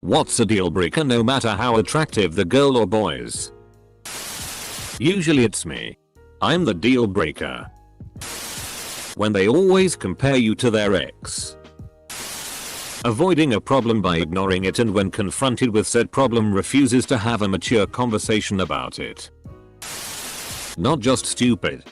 What's a deal breaker no matter how attractive the girl or boys? Usually it's me. I'm the deal breaker. When they always compare you to their ex. Avoiding a problem by ignoring it, and when confronted with said problem refuses to have a mature conversation about it. Not just stupid,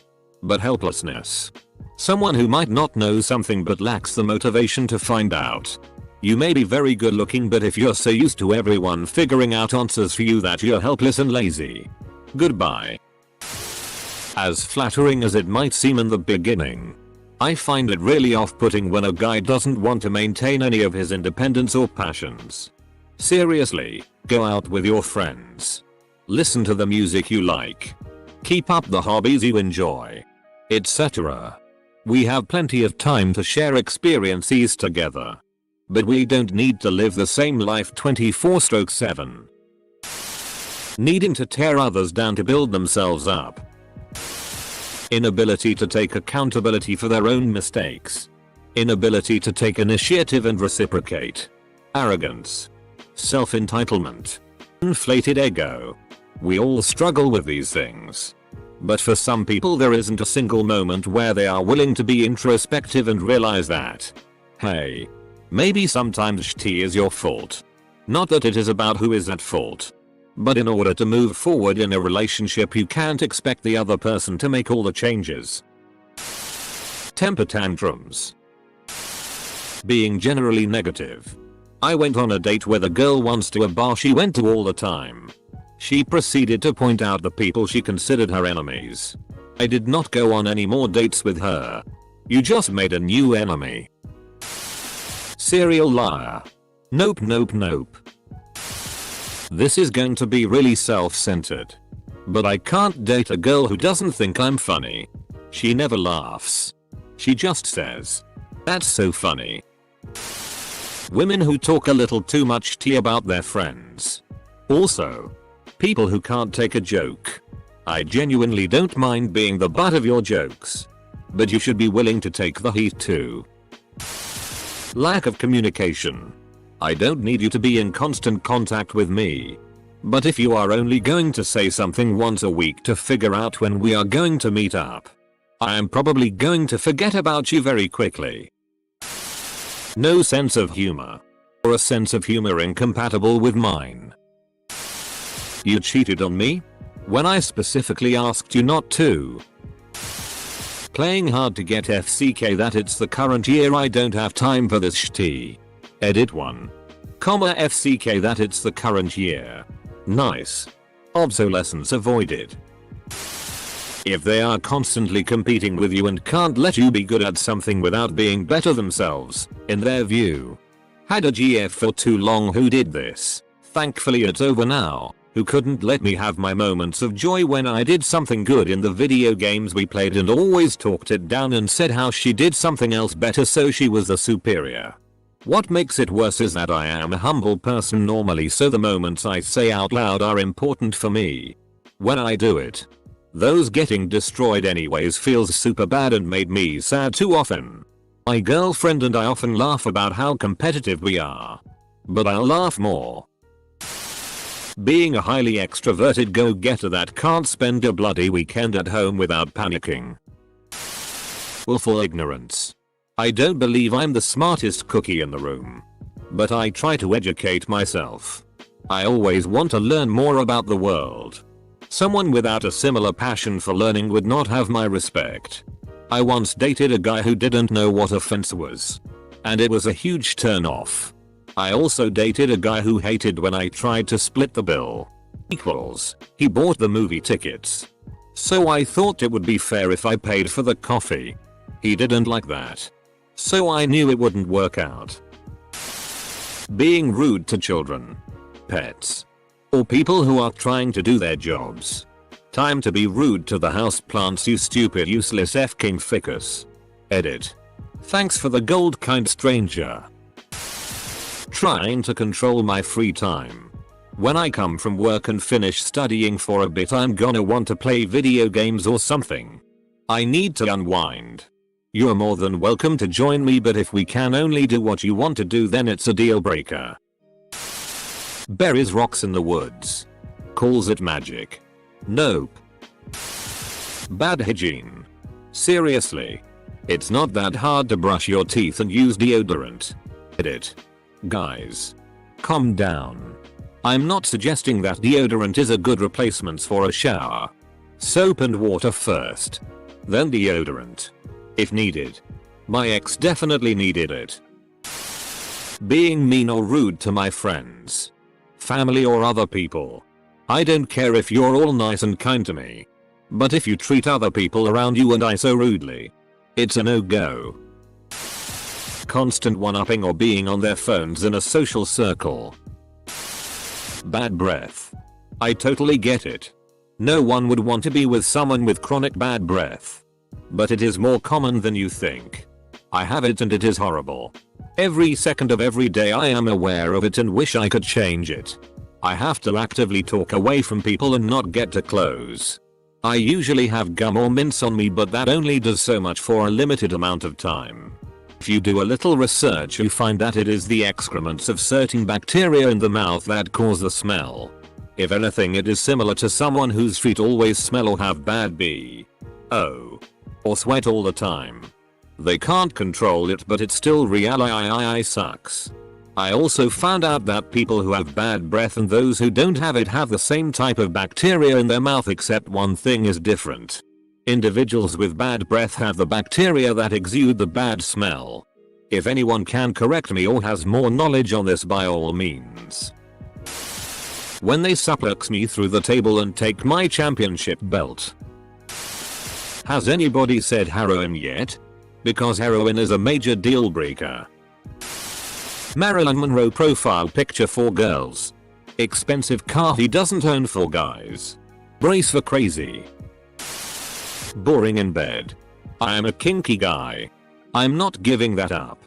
but helplessness. Someone who might not know something but lacks the motivation to find out. You may be very good looking, but if you're so used to everyone figuring out answers for you that you're helpless and lazy. Goodbye. As flattering as it might seem in the beginning, I find it really off-putting when a guy doesn't want to maintain any of his independence or passions. Seriously, go out with your friends. Listen to the music you like. Keep up the hobbies you enjoy, etc. We have plenty of time to share experiences together. But we don't need to live the same life 24/7. Needing to tear others down to build themselves up. Inability to take accountability for their own mistakes. Inability to take initiative and reciprocate. Arrogance. Self-entitlement. Inflated ego. We all struggle with these things. But for some people there isn't a single moment where they are willing to be introspective and realize that, hey, maybe sometimes shit is your fault. Not that it is about who is at fault. But in order to move forward in a relationship, you can't expect the other person to make all the changes. Temper tantrums. Being generally negative. I went on a date with a girl once to a bar she went to all the time. She proceeded to point out the people she considered her enemies. I did not go on any more dates with her. You just made a new enemy. Serial liar. Nope, nope, nope. This is going to be really self-centered. But I can't date a girl who doesn't think I'm funny. She never laughs. She just says, "That's so funny." Women who talk a little too much tea about their friends. Also, people who can't take a joke. I genuinely don't mind being the butt of your jokes. But you should be willing to take the heat too. Lack of communication. I don't need you to be in constant contact with me. But if you are only going to say something once a week to figure out when we are going to meet up, I am probably going to forget about you very quickly. No sense of humor. Or a sense of humor incompatible with mine. You cheated on me? When I specifically asked you not to. Playing hard to get FCK that it's the current year, I don't have time for this shitty. Edit 1. FCK that it's the current year. Nice. Obsolescence avoided. If they are constantly competing with you and can't let you be good at something without being better themselves, in their view. Had a GF for too long who did this. Thankfully it's over now. Who couldn't let me have my moments of joy when I did something good in the video games we played and always talked it down and said how she did something else better so she was the superior. What makes it worse is that I am a humble person normally, so the moments I say out loud are important for me. When I do it, those getting destroyed anyways feels super bad and made me sad too often. My girlfriend and I often laugh about how competitive we are. But I'll laugh more. Being a highly extroverted go-getter that can't spend a bloody weekend at home without panicking. Willful ignorance. I don't believe I'm the smartest cookie in the room. But I try to educate myself. I always want to learn more about the world. Someone without a similar passion for learning would not have my respect. I once dated a guy who didn't know what a fence was. And it was a huge turn off. I also dated a guy who hated when I tried to split the bill. He bought the movie tickets. So I thought it would be fair if I paid for the coffee. He didn't like that. So I knew it wouldn't work out. Being rude to children, pets, or people who are trying to do their jobs. Time to be rude to the houseplants, you stupid useless f-king ficus. Edit. Thanks for the gold, kind stranger. Trying to control my free time. When I come from work and finish studying for a bit, I'm gonna want to play video games or something. I need to unwind. You're more than welcome to join me, but if we can only do what you want to do, then it's a deal breaker. Buries rocks in the woods. Calls it magic. Nope. Bad hygiene. Seriously. It's not that hard to brush your teeth and use deodorant. Edit. Guys. Calm down. I'm not suggesting that deodorant is a good replacement for a shower. Soap and water first. Then deodorant. If needed. My ex definitely needed it. Being mean or rude to my friends, family or other people. I don't care if you're all nice and kind to me. But if you treat other people around you and I so rudely, it's a no-go. Constant one-upping or being on their phones in a social circle. Bad breath. I totally get it. No one would want to be with someone with chronic bad breath. But it is more common than you think. I have it and it is horrible. Every second of every day I am aware of it and wish I could change it. I have to actively talk away from people and not get too close. I usually have gum or mints on me, but that only does so much for a limited amount of time. If you do a little research, you find that it is the excrements of certain bacteria in the mouth that cause the smell. If anything, it is similar to someone whose feet always smell or have bad BO or sweat all the time. They can't control it, but it's still really sucks. I also found out that people who have bad breath and those who don't have it have the same type of bacteria in their mouth, except one thing is different. Individuals with bad breath have the bacteria that exude the bad smell. If anyone can correct me or has more knowledge on this, by all means. When they suplex me through the table and take my championship belt. Has anybody said heroin yet? Because heroin is a major deal breaker. Marilyn Monroe profile picture for girls. Expensive car he doesn't own for guys. Brace for crazy. Boring in bed. I am a kinky guy. I'm not giving that up.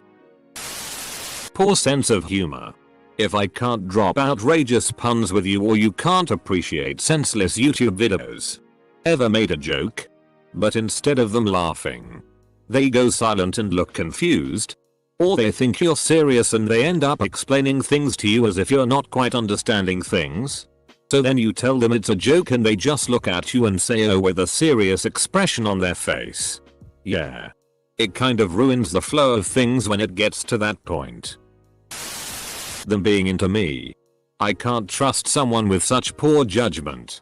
Poor sense of humor. If I can't drop outrageous puns with you, or you can't appreciate senseless YouTube videos. Ever made a joke? But instead of them laughing, they go silent and look confused. Or they think you're serious and they end up explaining things to you as if you're not quite understanding things. So then you tell them it's a joke and they just look at you and say oh with a serious expression on their face. Yeah. It kind of ruins the flow of things when it gets to that point. Them being into me. I can't trust someone with such poor judgment.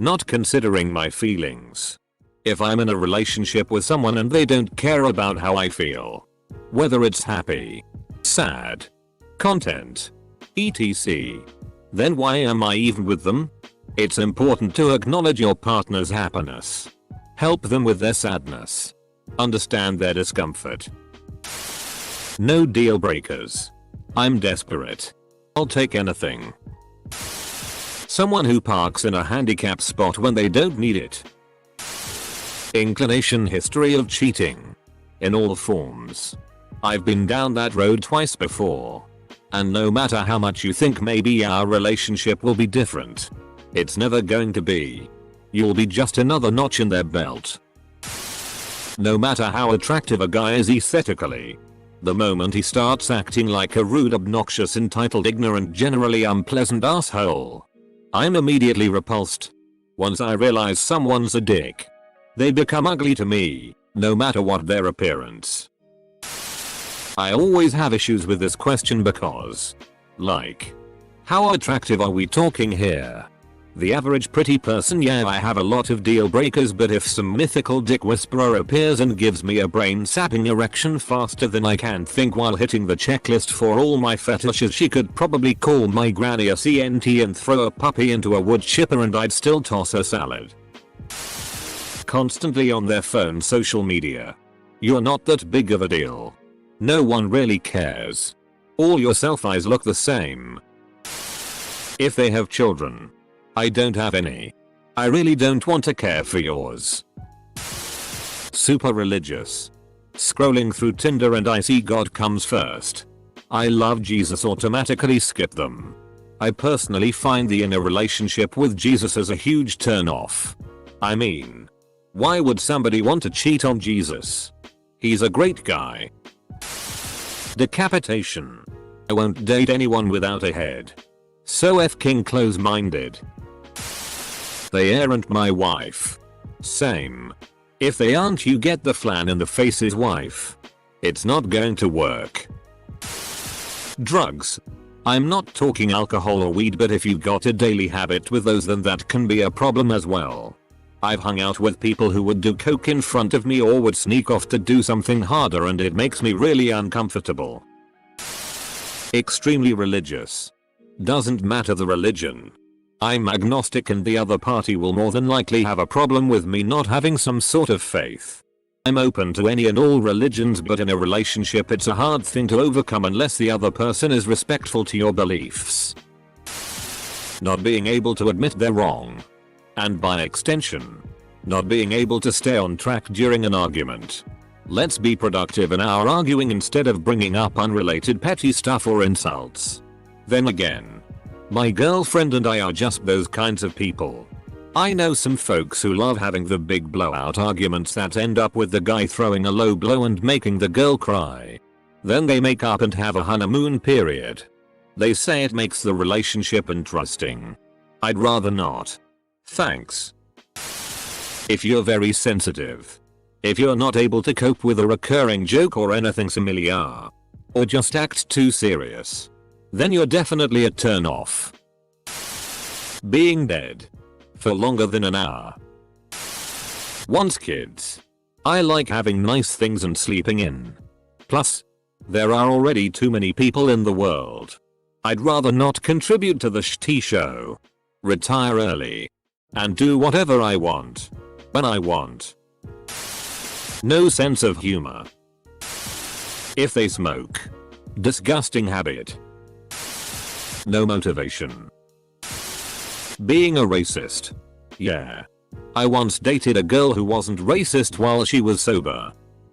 Not considering my feelings. If I'm in a relationship with someone and they don't care about how I feel, whether it's happy, sad, content, etc., then why am I even with them? It's important to acknowledge your partner's happiness. Help them with their sadness. Understand their discomfort. No deal breakers. I'm desperate. I'll take anything. Someone who parks in a handicap spot when they don't need it. Inclination history of cheating. In all forms. I've been down that road twice before. And no matter how much you think maybe our relationship will be different, it's never going to be. You'll be just another notch in their belt. No matter how attractive a guy is aesthetically, the moment he starts acting like a rude, obnoxious, entitled, ignorant, generally unpleasant asshole, I'm immediately repulsed. Once I realize someone's a dick, they become ugly to me, no matter what their appearance. I always have issues with this question because, like, how attractive are we talking here? The average pretty person, yeah, I have a lot of deal breakers, but if some mythical dick whisperer appears and gives me a brain-sapping erection faster than I can think while hitting the checklist for all my fetishes, she could probably call my granny a CNT and throw a puppy into a wood chipper and I'd still toss her salad. Constantly on their phone, social media. You're not that big of a deal. No one really cares. All your selfies look the same. If they have children. I don't have any. I really don't want to care for yours. Super religious. Scrolling through Tinder and I see God comes first. I love Jesus, automatically skip them. I personally find the inner relationship with Jesus as a huge turn off. I mean, why would somebody want to cheat on Jesus? He's a great guy. Decapitation. I won't date anyone without a head. So f***ing close-minded. They aren't my wife. Same. If they aren't, you get the flan in the face's wife. It's not going to work. Drugs. I'm not talking alcohol or weed, but if you got a daily habit with those, then that can be a problem as well. I've hung out with people who would do coke in front of me or would sneak off to do something harder, and it makes me really uncomfortable. Extremely religious. Doesn't matter the religion. I'm agnostic, and the other party will more than likely have a problem with me not having some sort of faith. I'm open to any and all religions, but in a relationship it's a hard thing to overcome unless the other person is respectful to your beliefs. Not being able to admit they're wrong. And by extension, not being able to stay on track during an argument. Let's be productive in our arguing instead of bringing up unrelated petty stuff or insults. Then again, my girlfriend and I are just those kinds of people. I know some folks who love having the big blowout arguments that end up with the guy throwing a low blow and making the girl cry. Then they make up and have a honeymoon period. They say it makes the relationship interesting. I'd rather not. Thanks. If you're very sensitive. If you're not able to cope with a recurring joke or anything similar. Or just act too serious. Then you're definitely a turn off. Being dead. For longer than an hour. Want kids. I like having nice things and sleeping in. Plus, there are already too many people in the world. I'd rather not contribute to the shitty show. Retire early. And do whatever I want. When I want. No sense of humor. If they smoke. Disgusting habit. No motivation. Being a racist. Yeah. I once dated a girl who wasn't racist while she was sober.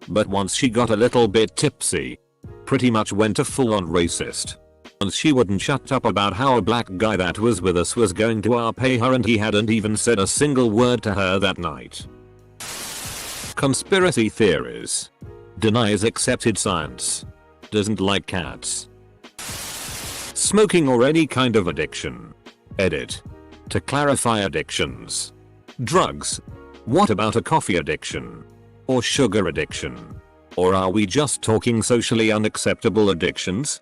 But once she got a little bit tipsy, pretty much went to full on racist. And she wouldn't shut up about how a black guy that was with us was going to pay her, and he hadn't even said a single word to her that night. Conspiracy theories. Denies accepted science. Doesn't like cats. Smoking or any kind of addiction. Edit. To clarify addictions. Drugs. What about a coffee addiction? Or sugar addiction? Or are we just talking socially unacceptable addictions?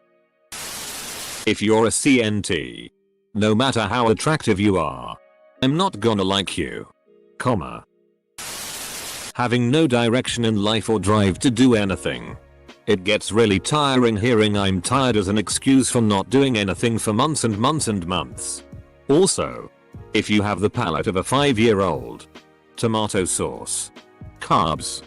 If you're a CNT. No matter how attractive you are. I'm not gonna like you. Comma. Having no direction in life or drive to do anything. It gets really tiring hearing "I'm tired" as an excuse for not doing anything for months and months and months. Also, if you have the palate of a 5-year-old, tomato sauce, carbs,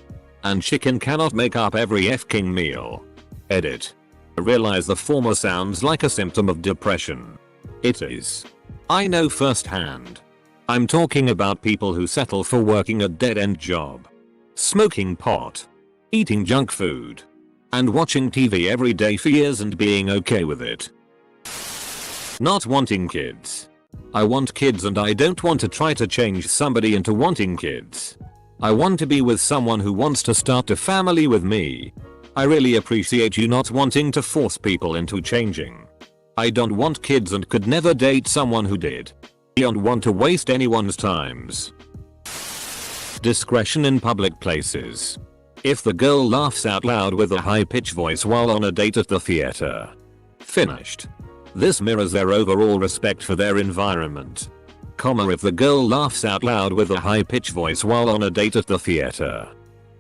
and chicken cannot make up every f***ing meal. Edit. Realize the former sounds like a symptom of depression. It is. I know firsthand. I'm talking about people who settle for working a dead-end job, smoking pot, eating junk food, and watching TV every day for years and being okay with it. Not wanting kids. I want kids, and I don't want to try to change somebody into wanting kids. I want to be with someone who wants to start a family with me. I really appreciate you not wanting to force people into changing. I don't want kids and could never date someone who did. I don't want to waste anyone's times. Discretion in public places. If the girl laughs out loud with a high-pitched voice while on a date at the theater. Finished. This mirrors their overall respect for their environment. Comma, if the girl laughs out loud with a high-pitched voice while on a date at the theater.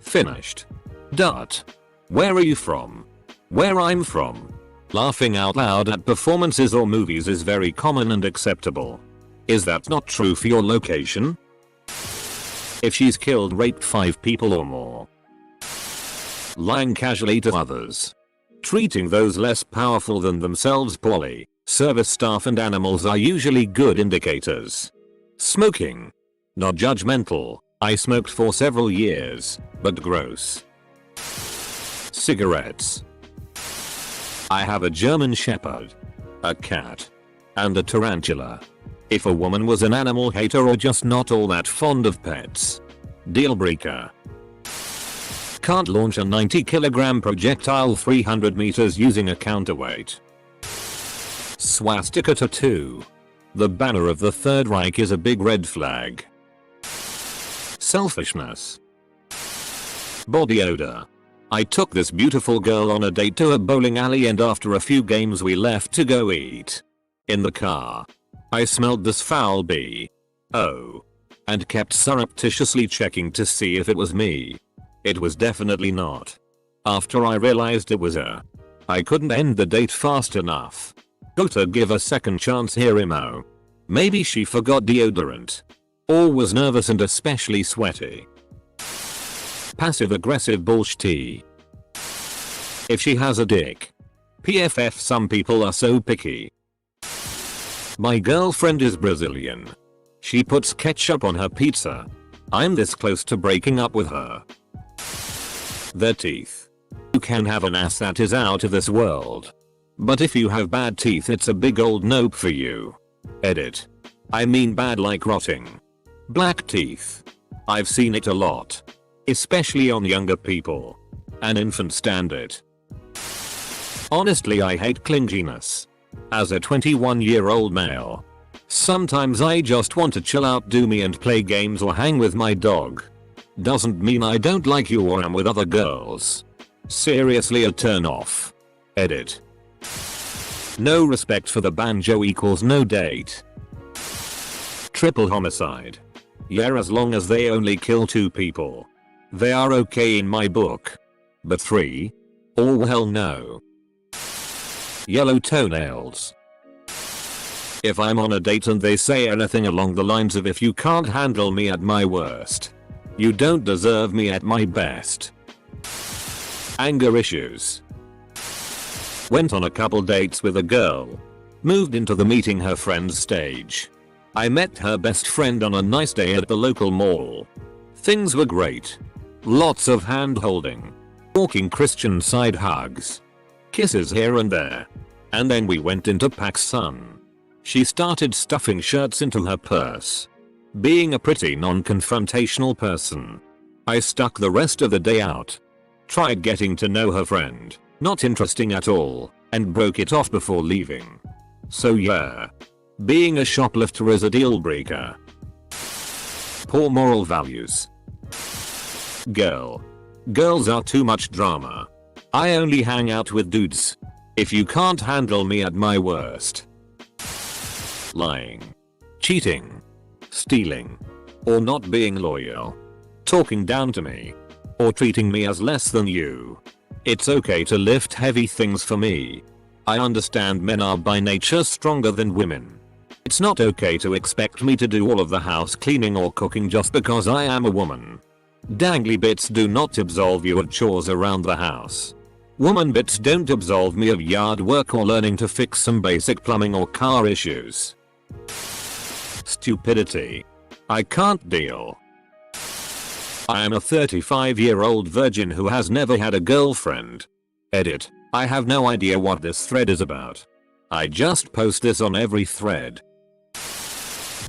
Finished. Dot. Where are you from? Where I'm from. Laughing out loud at performances or movies is very common and acceptable. Is that not true for your location? If she's killed, raped 5 people or more. Lying casually to others. Treating those less powerful than themselves poorly. Service staff and animals are usually good indicators. Smoking. Not judgmental. I smoked for several years, but gross. Cigarettes. I have a German Shepherd, a cat, and a tarantula. If a woman was an animal hater or just not all that fond of pets. Deal breaker. Can't launch a 90 kg projectile 300 meters using a counterweight. swastika tattoo. The banner of the Third Reich is a big red flag. Selfishness. Body odor. I took this beautiful girl on a date to a bowling alley, and after a few games we left to go eat. In the car, I smelled this foul BO and kept surreptitiously checking to see if it was me. It was definitely not. After I realized it was her, I couldn't end the date fast enough. Gotta give a second chance here, Imo. Maybe she forgot deodorant. Or was nervous and especially sweaty. Passive aggressive bullshit. If she has a dick. PFF, some people are so picky. My girlfriend is Brazilian. She puts ketchup on her pizza. I'm this close to breaking up with her. Their teeth. You can have an ass that is out of this world. But if you have bad teeth, it's a big old nope for you. Edit. I mean bad like rotting. Black teeth. I've seen it a lot. Especially on younger people. An infant stand it. Honestly, I hate clinginess. As a 21-year-old male, sometimes I just want to chill out, do me, and play games or hang with my dog. Doesn't mean I don't like you or am with other girls. Seriously a turn off. Edit. No respect for the banjo equals no date. Triple homicide. Yeah, as long as they only kill 2 people. They are okay in my book. But 3? Oh well no. Yellow toenails. If I'm on a date and they say anything along the lines of, if you can't handle me at my worst, you don't deserve me at my best. Anger issues. Went on a couple dates with a girl. Moved into the meeting her friends stage. I met her best friend on a nice day at the local mall. Things were great. Lots of hand holding. Walking Christian side hugs. Kisses here and there. And then we went into PacSun. She started stuffing shirts into her purse. Being a pretty non-confrontational person, I stuck the rest of the day out. Tried getting to know her friend. Not interesting at all. And broke it off before leaving. So yeah. Being a shoplifter is a deal breaker. Poor moral values. Girls are too much drama. I only hang out with dudes. If you can't handle me at my worst. Lying. Cheating. Stealing. Or not being loyal. Talking down to me. Or treating me as less than you. It's okay to lift heavy things for me. I understand men are by nature stronger than women. It's not okay to expect me to do all of the house cleaning or cooking just because I am a woman. Dangly bits do not absolve you of chores around the house. Woman bits don't absolve me of yard work or learning to fix some basic plumbing or car issues. Stupidity. I can't deal. I am a 35-year-old virgin who has never had a girlfriend. Edit. I have no idea what this thread is about. I just post this on every thread.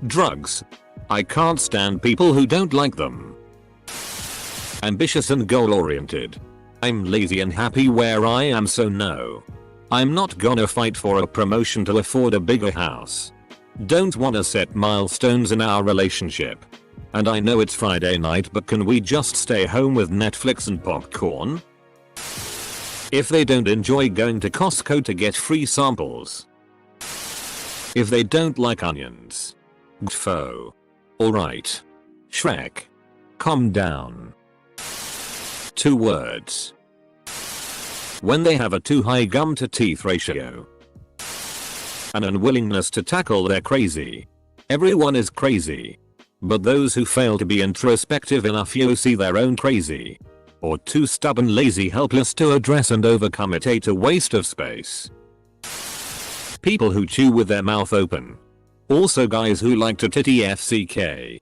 Drugs. I can't stand people who don't like them. Ambitious and goal-oriented. I'm lazy and happy where I am, so no. I'm not gonna fight for a promotion to afford a bigger house. Don't wanna set milestones in our relationship. And I know it's Friday night, but can we just stay home with Netflix and popcorn? If they don't enjoy going to Costco to get free samples. If they don't like onions. Gfo. Alright. Shrek. Calm down. 2 words. When they have a too high gum to teeth ratio. An unwillingness to tackle their crazy. Everyone is crazy. But those who fail to be introspective enough to see their own crazy. Or too stubborn, lazy, helpless to address and overcome it ain't a waste of space. People who chew with their mouth open. Also guys who like to titty FCK.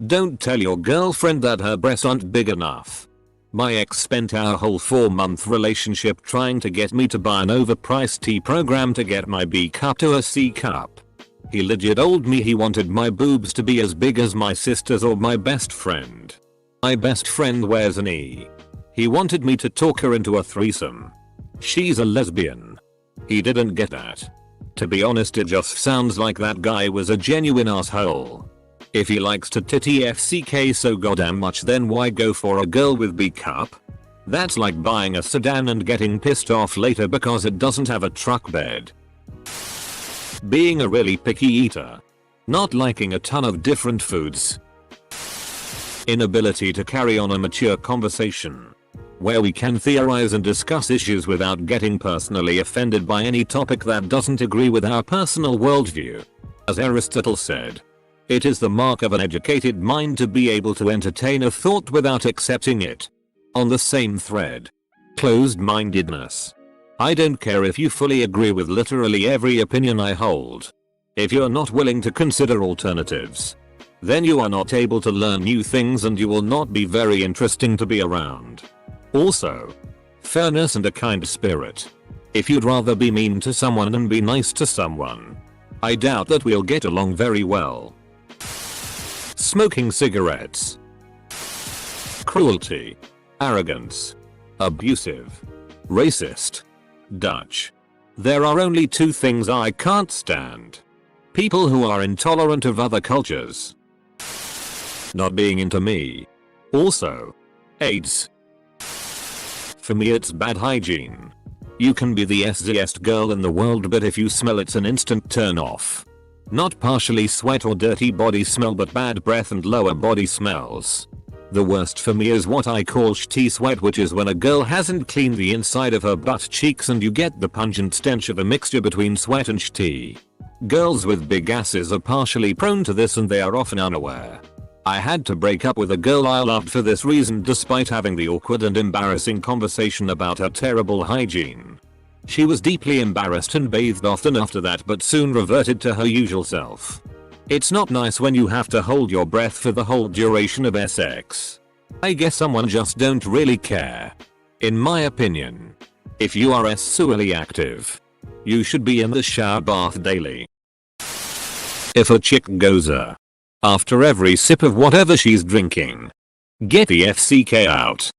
Don't tell your girlfriend that her breasts aren't big enough. My ex spent our whole 4-month relationship trying to get me to buy an overpriced tea program to get my B cup to a C cup. He legit told me he wanted my boobs to be as big as my sister's or my best friend. My best friend wears an E. He wanted me to talk her into a threesome. She's a lesbian. He didn't get that. To be honest, it just sounds like that guy was a genuine asshole. If he likes to titty FCK so goddamn much, then why go for a girl with B cup? That's like buying a sedan and getting pissed off later because it doesn't have a truck bed. Being a really picky eater. Not liking a ton of different foods. Inability to carry on a mature conversation where we can theorize and discuss issues without getting personally offended by any topic that doesn't agree with our personal worldview. As Aristotle said, it is the mark of an educated mind to be able to entertain a thought without accepting it. On the same thread, closed-mindedness. I don't care if you fully agree with literally every opinion I hold. If you're not willing to consider alternatives, then you are not able to learn new things and you will not be very interesting to be around. Also, fairness and a kind spirit. If you'd rather be mean to someone than be nice to someone, I doubt that we'll get along very well. Smoking cigarettes. Cruelty. Arrogance. Abusive. Racist. Dutch. There are only two things I can't stand. People who are intolerant of other cultures. Not being into me. Also, AIDS. For me, it's bad hygiene. You can be the sexiest girl in the world, but if you smell, it's an instant turn off. Not partially sweat or dirty body smell, but bad breath and lower body smells. The worst for me is what I call shitty sweat, which is when a girl hasn't cleaned the inside of her butt cheeks and you get the pungent stench of a mixture between sweat and shitty. Girls with big asses are partially prone to this and they are often unaware. I had to break up with a girl I loved for this reason, despite having the awkward and embarrassing conversation about her terrible hygiene. She was deeply embarrassed and bathed often after that, but soon reverted to her usual self. It's not nice when you have to hold your breath for the whole duration of sex. I guess someone just don't really care. In my opinion, if you are sexually active, you should be in the shower bath daily. If a chick goes after every sip of whatever she's drinking, get the FCK out.